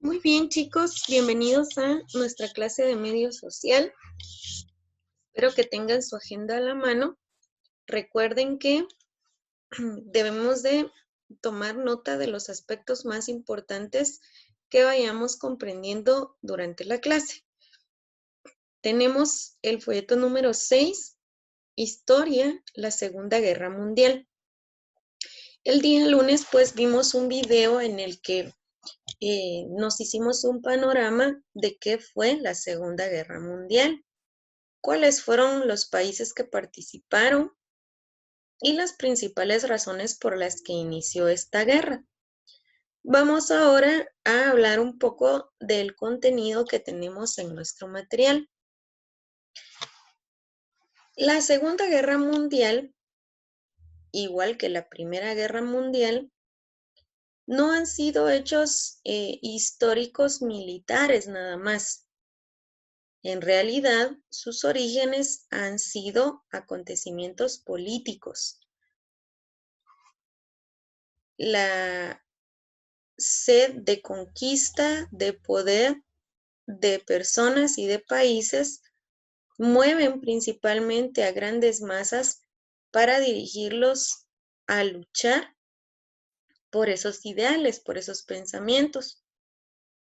Muy bien, chicos, bienvenidos a nuestra clase de medio social. Espero que tengan su agenda a la mano. Recuerden que debemos de tomar nota de los aspectos más importantes que vayamos comprendiendo durante la clase. Tenemos el folleto número 6, Historia, la Segunda Guerra Mundial. El día lunes, pues, vimos un video en el que nos hicimos un panorama de qué fue la Segunda Guerra Mundial, cuáles fueron los países que participaron y las principales razones por las que inició esta guerra. Vamos ahora a hablar un poco del contenido que tenemos en nuestro material. La Segunda Guerra Mundial, igual que la Primera Guerra Mundial, no han sido hechos históricos militares nada más. En realidad, sus orígenes han sido acontecimientos políticos. La sed de conquista, de poder de personas y de países mueven principalmente a grandes masas para dirigirlos a luchar por esos ideales, por esos pensamientos.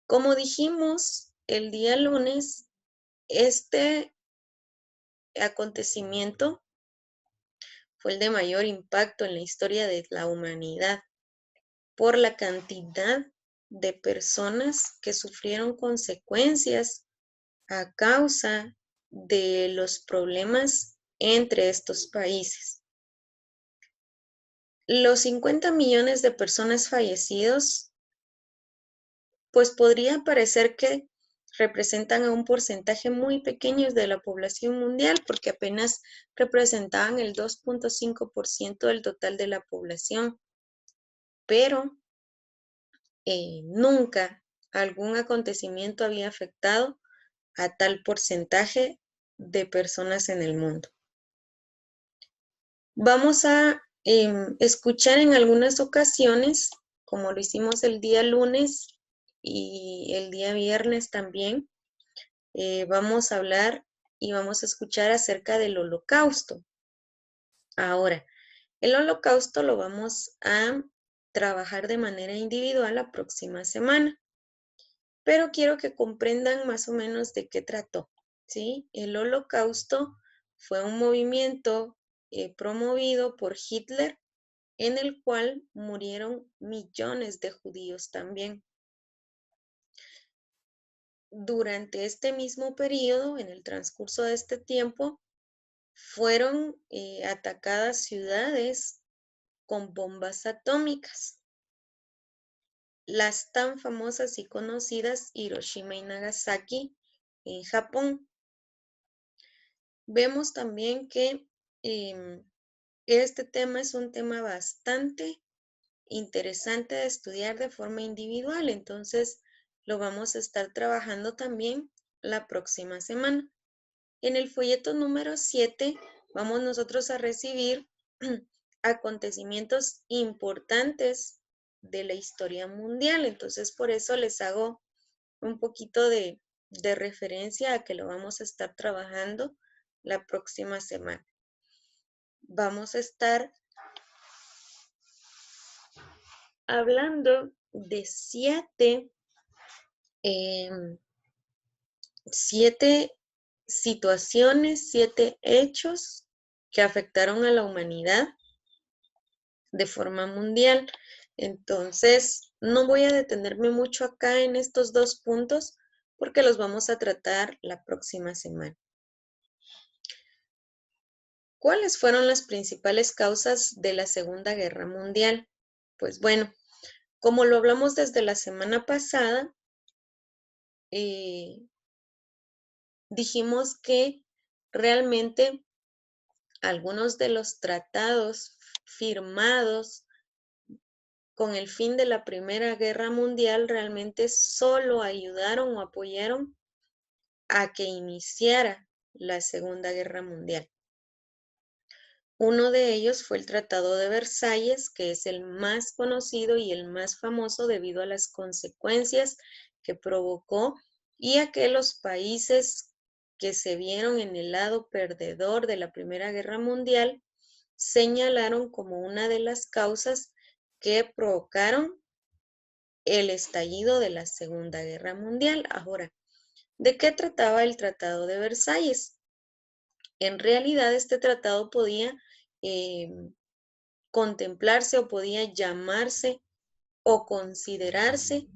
Como dijimos el día lunes, este acontecimiento fue el de mayor impacto en la historia de la humanidad por la cantidad de personas que sufrieron consecuencias a causa de los problemas entre estos países. Los 50 millones de personas fallecidos, pues podría parecer que representan a un porcentaje muy pequeño de la población mundial, porque apenas representaban el 2.5% del total de la población, pero nunca algún acontecimiento había afectado a tal porcentaje de personas en el mundo. Vamos a escuchar en algunas ocasiones, como lo hicimos el día lunes y el día viernes también, vamos a hablar y vamos a escuchar acerca del Holocausto. Ahora, el Holocausto lo vamos a trabajar de manera individual la próxima semana, pero quiero que comprendan más o menos de qué trató, ¿sí? El Holocausto fue un movimiento promovido por Hitler, en el cual murieron millones de judíos también. Durante este mismo periodo, en el transcurso de este tiempo, fueron atacadas ciudades con bombas atómicas, las tan famosas y conocidas Hiroshima y Nagasaki en Japón. Vemos también que este tema es un tema bastante interesante de estudiar de forma individual, entonces lo vamos a estar trabajando también la próxima semana. En el folleto número 7 vamos nosotros a recibir acontecimientos importantes de la historia mundial, entonces por eso les hago un poquito de referencia a que lo vamos a estar trabajando la próxima semana. Vamos a estar hablando de siete situaciones, 7 hechos que afectaron a la humanidad de forma mundial. Entonces, no voy a detenerme mucho acá en estos 2 puntos porque los vamos a tratar la próxima semana. ¿Cuáles fueron las principales causas de la Segunda Guerra Mundial? Pues bueno, como lo hablamos desde la semana pasada, dijimos que realmente algunos de los tratados firmados con el fin de la Primera Guerra Mundial realmente solo ayudaron o apoyaron a que iniciara la Segunda Guerra Mundial. Uno de ellos fue el Tratado de Versalles, que es el más conocido y el más famoso debido a las consecuencias que provocó y a que los países que se vieron en el lado perdedor de la Primera Guerra Mundial señalaron como una de las causas que provocaron el estallido de la Segunda Guerra Mundial. Ahora, ¿de qué trataba el Tratado de Versalles? En realidad, este tratado podía contemplarse o podía llamarse o considerarse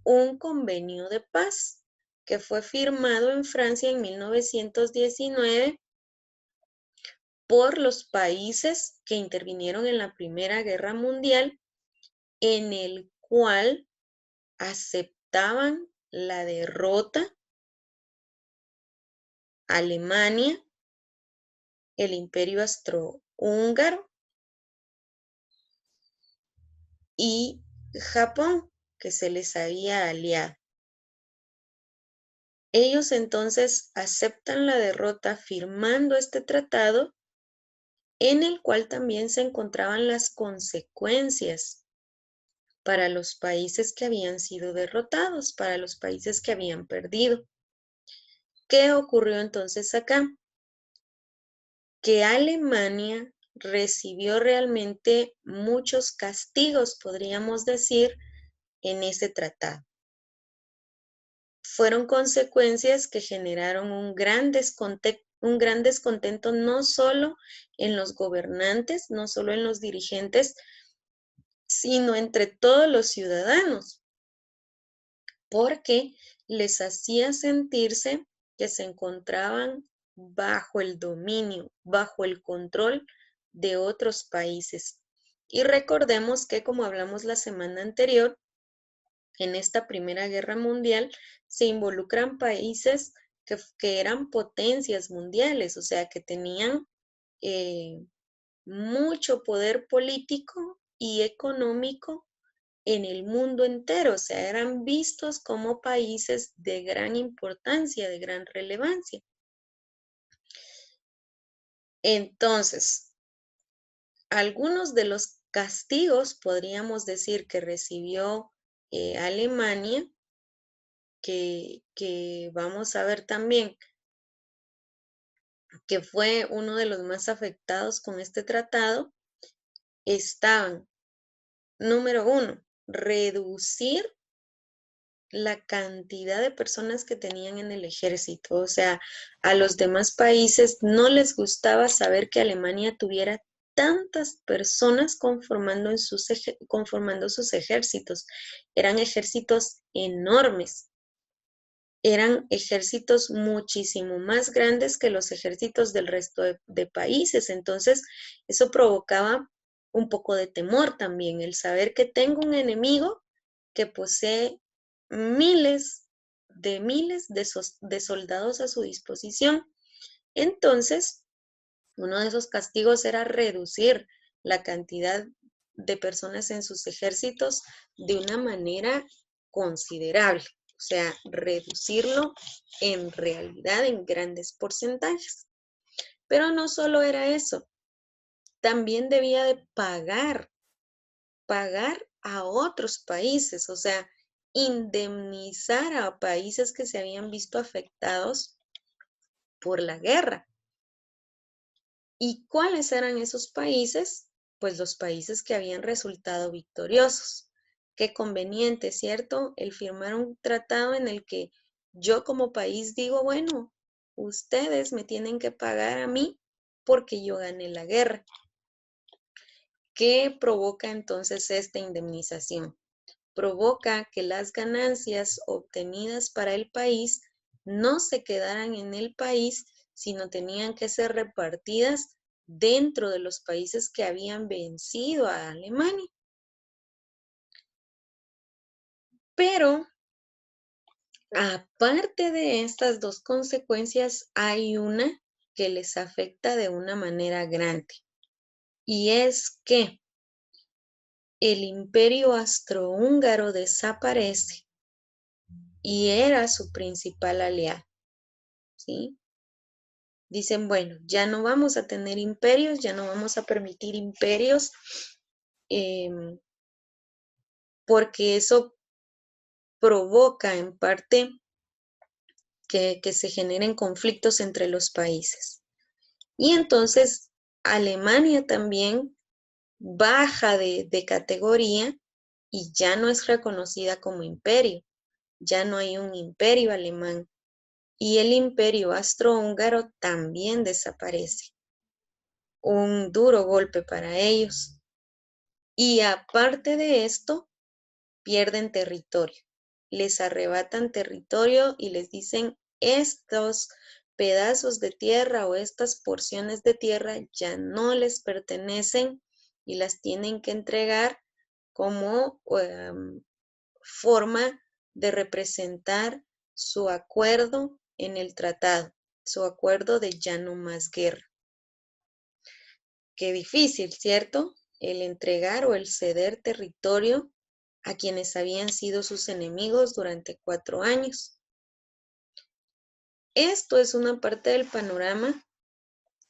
un convenio de paz que fue firmado en Francia en 1919 por los países que intervinieron en la Primera Guerra Mundial, en el cual aceptaban la derrota Alemania, el Imperio Austrohúngaro y Japón, que se les había aliado. Ellos entonces aceptan la derrota firmando este tratado, en el cual también se encontraban las consecuencias para los países que habían sido derrotados, para los países que habían perdido. ¿Qué ocurrió entonces acá? Que Alemania recibió realmente muchos castigos, podríamos decir, en ese tratado. Fueron consecuencias que generaron un gran descontento no solo en los gobernantes, no solo en los dirigentes, sino entre todos los ciudadanos, porque les hacía sentirse que se encontraban bajo el dominio, bajo el control de otros países. Y recordemos que, como hablamos la semana anterior, en esta Primera Guerra Mundial se involucran países que eran potencias mundiales, o sea, que tenían mucho poder político y económico en el mundo entero, o sea, eran vistos como países de gran importancia, de gran relevancia. Entonces, algunos de los castigos podríamos decir que recibió Alemania, que vamos a ver también que fue uno de los más afectados con este tratado, estaban, número uno, reducir la cantidad de personas que tenían en el ejército. O sea, a los demás países no les gustaba saber que Alemania tuviera tantas personas conformando sus ejércitos. Eran ejércitos enormes. Eran ejércitos muchísimo más grandes que los ejércitos del resto de países. Entonces, eso provocaba un poco de temor también, el saber que tengo un enemigo que posee miles de soldados a su disposición. Entonces, uno de esos castigos era reducir la cantidad de personas en sus ejércitos de una manera considerable, o sea, reducirlo en realidad en grandes porcentajes. Pero no solo era eso, también debía de pagar a otros países, o sea, indemnizar a países que se habían visto afectados por la guerra. ¿Y cuáles eran esos países? Pues los países que habían resultado victoriosos. Qué conveniente, ¿cierto? El firmar un tratado en el que yo como país digo, bueno, ustedes me tienen que pagar a mí porque yo gané la guerra. ¿Qué provoca entonces esta indemnización? Provoca que las ganancias obtenidas para el país no se quedaran en el país, sino tenían que ser repartidas dentro de los países que habían vencido a Alemania. Pero aparte de estas dos consecuencias, hay una que les afecta de una manera grande. Y es que el Imperio Austrohúngaro desaparece y era su principal aliado, ¿sí? Dicen, bueno, ya no vamos a tener imperios, ya no vamos a permitir imperios, porque eso provoca en parte que se generen conflictos entre los países. Y entonces Alemania también baja de categoría y ya no es reconocida como imperio, ya no hay un imperio alemán y el imperio austrohúngaro también desaparece. Un duro golpe para ellos. Y aparte de esto, pierden territorio. Les arrebatan territorio y les dicen estos pedazos de tierra o estas porciones de tierra ya no les pertenecen y las tienen que entregar como forma de representar su acuerdo en el tratado, su acuerdo de ya no más guerra. Qué difícil, ¿cierto? El entregar o el ceder territorio a quienes habían sido sus enemigos durante 4 años. Esto es una parte del panorama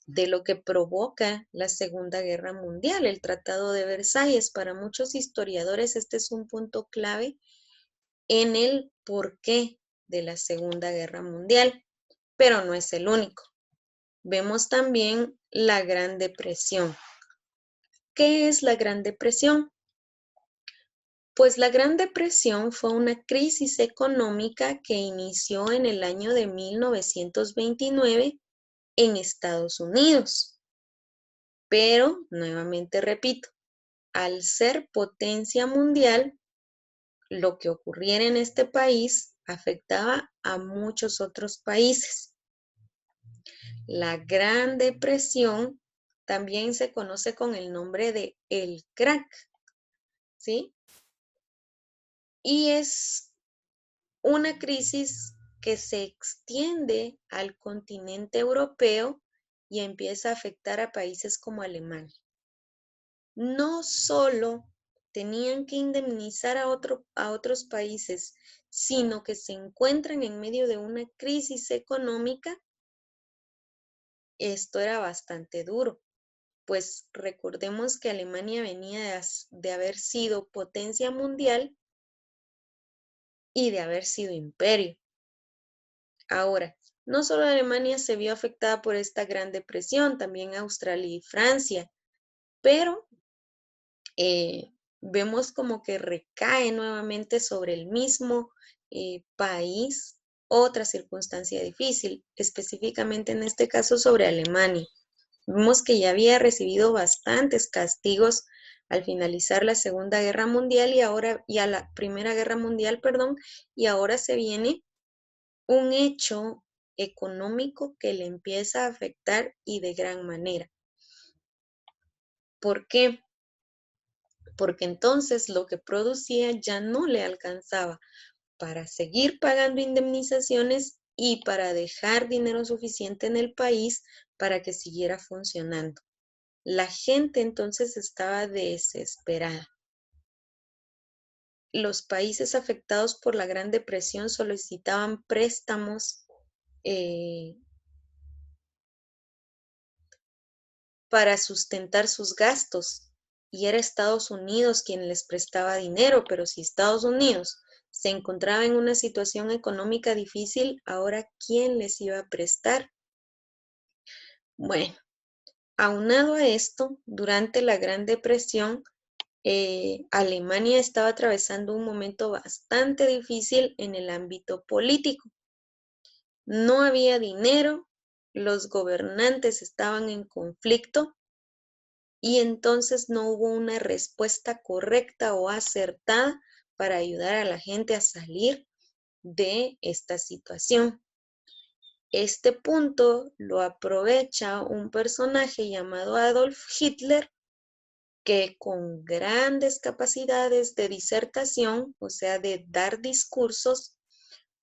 de lo que provoca la Segunda Guerra Mundial, el Tratado de Versalles. Para muchos historiadores este es un punto clave en el porqué de la Segunda Guerra Mundial, pero no es el único. Vemos también la Gran Depresión. ¿Qué es la Gran Depresión? Pues la Gran Depresión fue una crisis económica que inició en el año de 1929 en Estados Unidos. Pero, nuevamente repito, al ser potencia mundial, lo que ocurriera en este país afectaba a muchos otros países. La Gran Depresión también se conoce con el nombre de el crack, ¿sí? Y es una crisis que se extiende al continente europeo y empieza a afectar a países como Alemania. No solo tenían que indemnizar a otros países, sino que se encuentran en medio de una crisis económica. Esto era bastante duro, pues recordemos que Alemania venía de haber sido potencia mundial y de haber sido imperio. Ahora, no solo Alemania se vio afectada por esta Gran Depresión, también Australia y Francia, pero vemos como que recae nuevamente sobre el mismo país otra circunstancia difícil, específicamente en este caso sobre Alemania. Vemos que ya había recibido bastantes castigos al finalizar la Segunda Guerra Mundial y a la Primera Guerra Mundial, perdón, y ahora se viene un hecho económico que le empieza a afectar y de gran manera. ¿Por qué? Porque entonces lo que producía ya no le alcanzaba para seguir pagando indemnizaciones y para dejar dinero suficiente en el país para que siguiera funcionando. La gente entonces estaba desesperada. Los países afectados por la Gran Depresión solicitaban préstamos para sustentar sus gastos y era Estados Unidos quien les prestaba dinero, pero si Estados Unidos se encontraba en una situación económica difícil, ahora ¿quién les iba a prestar? Bueno, aunado a esto, durante la Gran Depresión, Alemania estaba atravesando un momento bastante difícil en el ámbito político. No había dinero, los gobernantes estaban en conflicto y entonces no hubo una respuesta correcta o acertada para ayudar a la gente a salir de esta situación. Este punto lo aprovecha un personaje llamado Adolf Hitler, que con grandes capacidades de disertación, o sea, de dar discursos,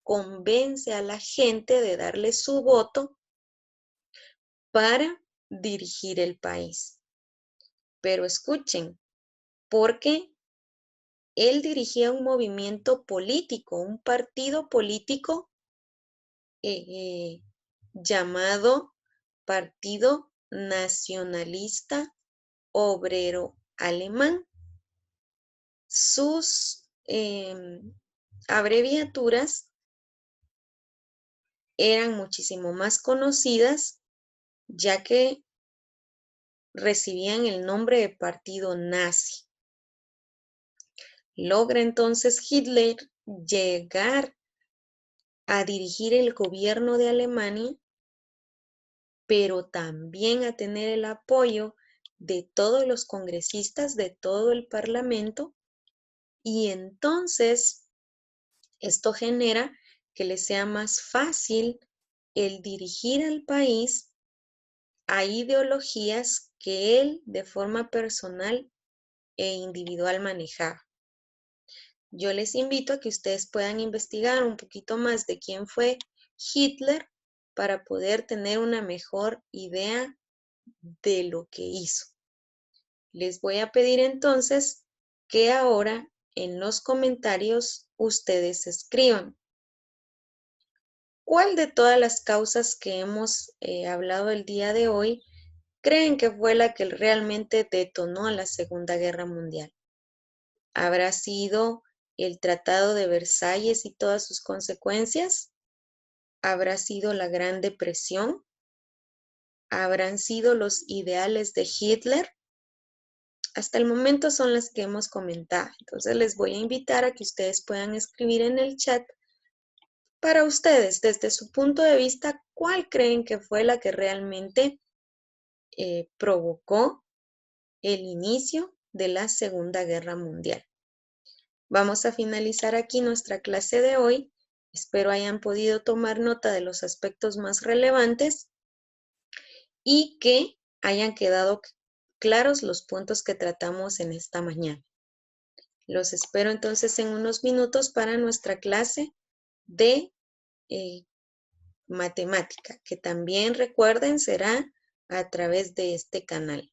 convence a la gente de darle su voto para dirigir el país. Pero escuchen, porque él dirigía un movimiento político, un partido político eh, llamado Partido Nacionalista Obrero Alemán. Sus abreviaturas eran muchísimo más conocidas, ya que recibían el nombre de partido nazi. Logra entonces Hitler llegar a dirigir el gobierno de Alemania, pero también a tener el apoyo de todos los congresistas de todo el parlamento, y entonces esto genera que le sea más fácil el dirigir al país a ideologías que él de forma personal e individual manejaba. Yo les invito a que ustedes puedan investigar un poquito más de quién fue Hitler para poder tener una mejor idea de lo que hizo. Les voy a pedir entonces que ahora en los comentarios ustedes escriban cuál de todas las causas que hemos hablado el día de hoy creen que fue la que realmente detonó la Segunda Guerra Mundial. ¿Habrá sido el Tratado de Versalles y todas sus consecuencias? ¿Habrá sido la Gran Depresión? ¿Habrán sido los ideales de Hitler? Hasta el momento son las que hemos comentado. Entonces les voy a invitar a que ustedes puedan escribir en el chat para ustedes, desde su punto de vista, cuál creen que fue la que realmente provocó el inicio de la Segunda Guerra Mundial. Vamos a finalizar aquí nuestra clase de hoy. Espero hayan podido tomar nota de los aspectos más relevantes y que hayan quedado claros los puntos que tratamos en esta mañana. Los espero entonces en unos minutos para nuestra clase de matemática, que también recuerden será a través de este canal.